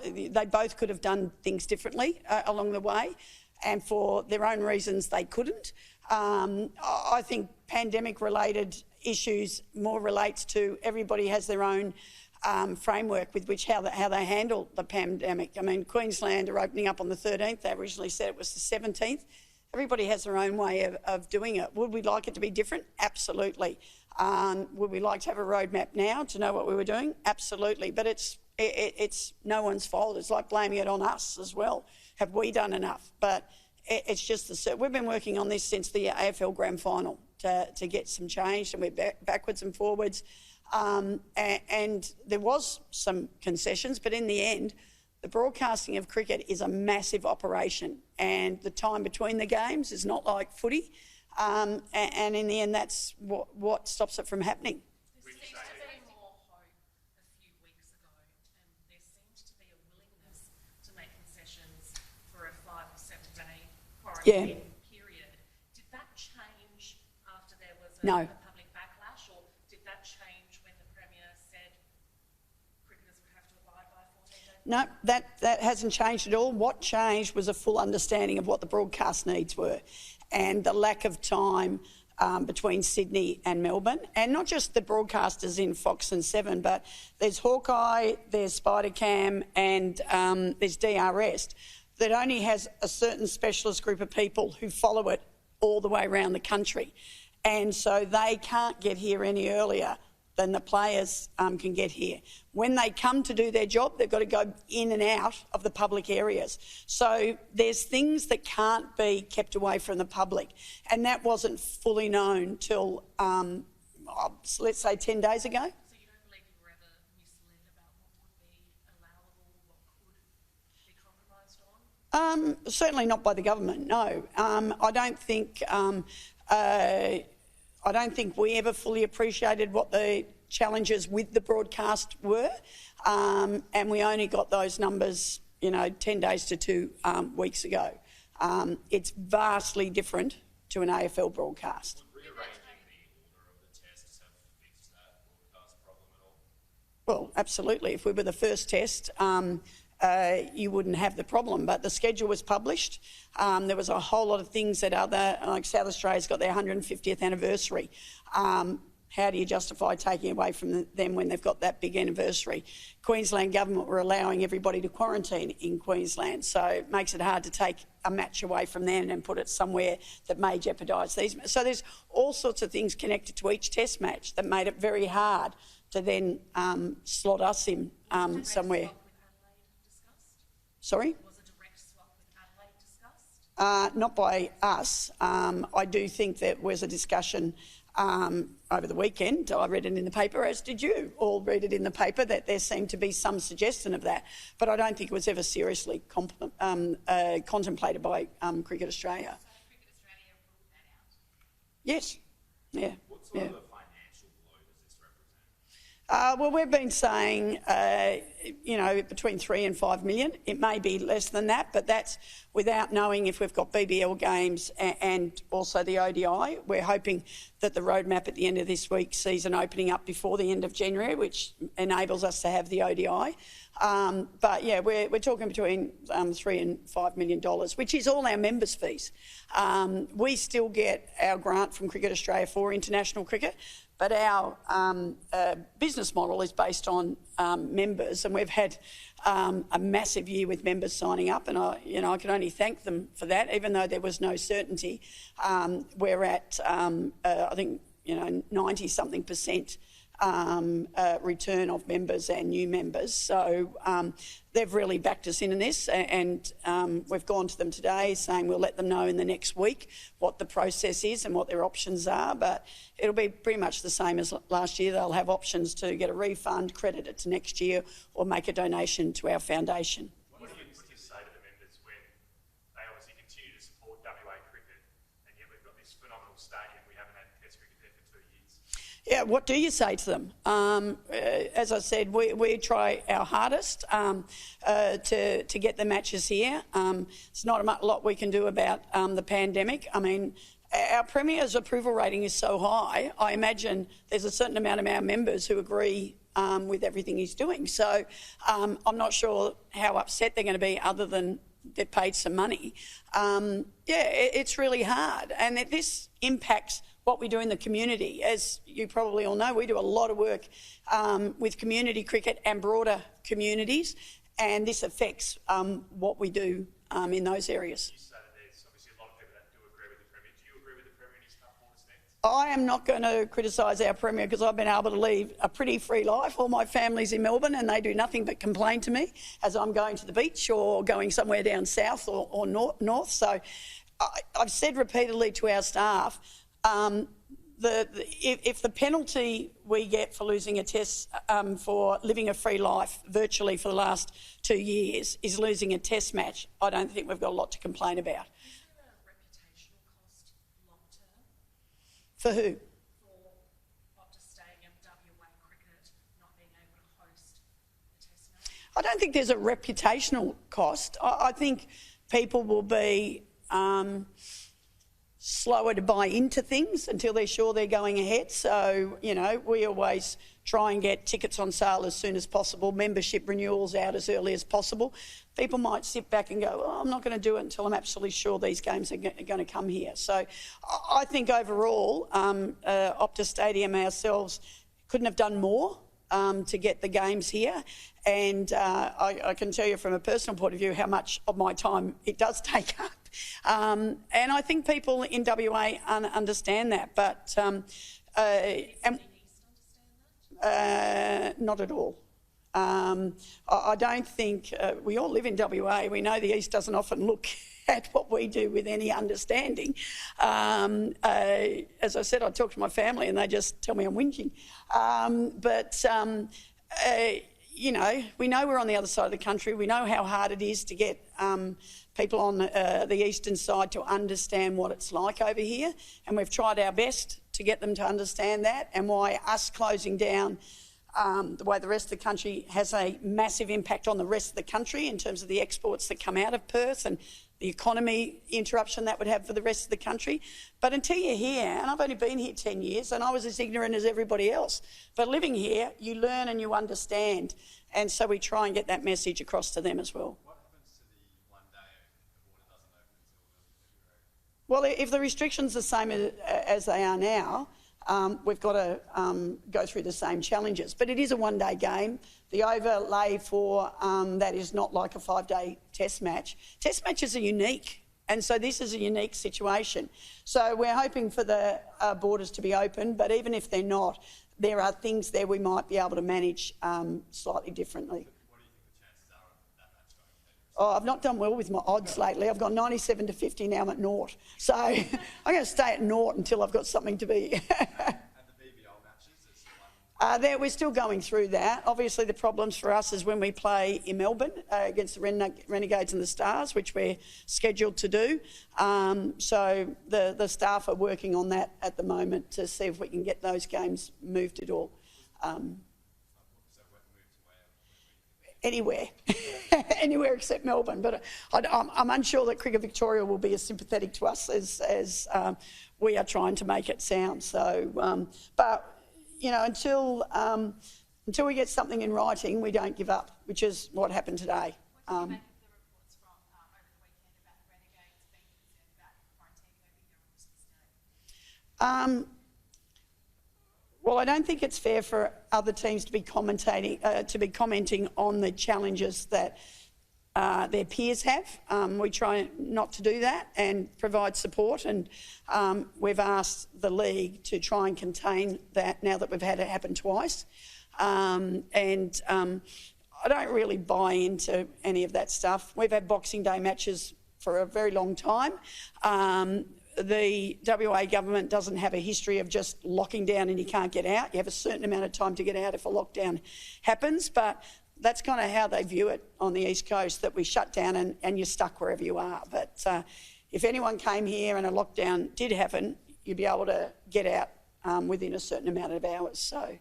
they both could have done things differently along the way, and for their own reasons they couldn't. I think pandemic-related issues more relates to everybody has their own framework with which how they handle the pandemic. I mean, Queensland are opening up on the 13th. They originally said it was the 17th. Everybody has their own way of doing it. Would we like it to be different? Absolutely. Would we like to have a roadmap now to know what we were doing? Absolutely. But it's no one's fault. It's like blaming it on us as well. Have we done enough? But it's just we've been working on this since the AFL Grand Final to get some change, and we're backwards and forwards. And there was some concessions, but in the end, the broadcasting of cricket is a massive operation, and the time between the games is not like footy. And in the end, that's what stops it from happening. There seems to be more hope a few weeks ago, and there seems to be a willingness to make concessions for a 5 or 7 day quarantine period. Did that change after there was a public backlash, or did that change when the Premier said cricketers would have to abide by 14 days? No, that hasn't changed at all. What changed was a full understanding of what the broadcast needs were, and the lack of time between Sydney and Melbourne. And not just the broadcasters in Fox and Seven, but there's Hawkeye, there's Spidercam, and there's DRS that only has a certain specialist group of people who follow it all the way around the country. And so they can't get here any earlier than the players can get here. When they come to do their job, they've got to go in and out of the public areas. So there's things that can't be kept away from the public, and that wasn't fully known till, let's say, 10 days ago. So you don't believe you were ever misled about what would be allowable, what could be compromised on? Certainly not by the government, no. I don't think we ever fully appreciated what the challenges with the broadcast were, and we only got those numbers, 10 days to 2 weeks ago. It's vastly different to an AFL broadcast. Would rearranging the order of the tests have fixed that broadcast problem at all? Well, absolutely. If we were the first test, you wouldn't have the problem. But the schedule was published. There was a whole lot of things that like South Australia's got their 150th anniversary. How do you justify taking away from them when they've got that big anniversary? Queensland government were allowing everybody to quarantine in Queensland, so it makes it hard to take a match away from them and put it somewhere that may jeopardise these. So there's all sorts of things connected to each test match that made it very hard to then slot us in somewhere. Sorry? Was a direct swap with Adelaide discussed? Not by us. I do think there was a discussion over the weekend. I read it in the paper, as did you all read it in the paper, that there seemed to be some suggestion of that. But I don't think it was ever seriously contemplated by Cricket Australia. So Cricket Australia ruled that out? Yes. Yeah. What sort of a financial blow does this represent? Well, we've been saying, between 3 and 5 million. It may be less than that, but that's without knowing if we've got BBL games and also the ODI. We're hoping that the roadmap at the end of this week sees an opening up before the end of January, which enables us to have the ODI. But yeah, we're talking between $3 and $5 million, which is all our members' fees. We still get our grant from Cricket Australia for international cricket, but our business model is based on members, and we've had a massive year with members signing up, and I can only thank them for that, even though there was no certainty. We're at, I think, 90-something% return of members and new members. So they've really backed us in this, and we've gone to them today saying we'll let them know in the next week what the process is and what their options are, but it'll be pretty much the same as last year. They'll have options to get a refund, credit it to next year, or make a donation to our foundation. What do you say to the members when they obviously continue to support WA cricket, and yet we've got this phenomenal stadium, we haven't had Test cricket there for 2 years? Yeah, what do you say to them? As I said, we try our hardest to get the matches here. It's not a lot we can do about the pandemic. I mean, our Premier's approval rating is so high, I imagine there's a certain amount of our members who agree with everything he's doing. So I'm not sure how upset they're going to be other than they've paid some money. It's really hard, and this impacts what we do in the community. As you probably all know, we do a lot of work with community cricket and broader communities, and this affects what we do in those areas. You say that there's obviously a lot of people that do agree with the Premier. Do you agree with the Premier and his tough border stance? I am not going to criticise our Premier because I've been able to lead a pretty free life. All my family's in Melbourne and they do nothing but complain to me as I'm going to the beach or going somewhere down south or north. So I've said repeatedly to our staff, if the penalty we get for losing a test for living a free life virtually for the last 2 years is losing a test match, I don't think we've got a lot to complain about. Is there a reputational cost long term? For who? For Optus Stadium, WA cricket not being able to host a test match? I don't think there's a reputational cost. I think people will be slower to buy into things until they're sure they're going ahead. So, you know, we always try and get tickets on sale as soon as possible, membership renewals out as early as possible. People might sit back and go, I'm not going to do it until I'm absolutely sure these games are going to come here. So I think overall, Optus Stadium ourselves couldn't have done more to get the games here. And I can tell you from a personal point of view how much of my time it does take up. And I think people in WA understand that, but not at all. I don't think we all live in WA. We know the East doesn't often look at what we do with any understanding. As I said, I talk to my family and they just tell me I'm whinging. You know, we know we're on the other side of the country. We know how hard it is to get people on the eastern side to understand what it's like over here, and we've tried our best to get them to understand that, and why us closing down the way the rest of the country has a massive impact on the rest of the country in terms of the exports that come out of Perth and the economy interruption that would have for the rest of the country. But until you're here, and I've only been here 10 years and I was as ignorant as everybody else, but living here, you learn and you understand, and so we try and get that message across to them as well. What happens to the one day the border doesn't open until February? Well, if the restrictions are the same as they are now, we've got to go through the same challenges. But it is a one-day game. The overlay for that is not like a 5-day test match. Test matches are unique, and so this is a unique situation. So we're hoping for the borders to be open, but even if they're not, there are things there we might be able to manage slightly differently. What do you think the chances are of that match going ahead? Oh, I've not done well with my odds lately. I've got 97 to 50, now I'm at naught. So I'm going to stay at naught until I've got something to be. And the BBL matches, is the one... We're still going through that. Obviously the problems for us is when we play in Melbourne against the Renegades and the Stars, which we're scheduled to do. So the staff are working on that at the moment to see if we can get those games moved at all. Anywhere. Anywhere except Melbourne. But I'm unsure that Cricket Victoria will be as sympathetic to us as we are trying to make it sound. So, but, you know, until we get something in writing, we don't give up, which is what happened today. What do you make of the reports from over the weekend about the Renegades being concerned about quarantining over here on Christmas Day? Well, I don't think it's fair for other teams to be commenting on the challenges that their peers have. We try not to do that and provide support, and we've asked the league to try and contain that now that we've had it happen twice. I don't really buy into any of that stuff. We've had Boxing Day matches for a very long time. The WA government doesn't have a history of just locking down and you can't get out. You have a certain amount of time to get out if a lockdown happens, but that's kind of how they view it on the East Coast, that we shut down and you're stuck wherever you are. But if anyone came here and a lockdown did happen, you'd be able to get out within a certain amount of hours. So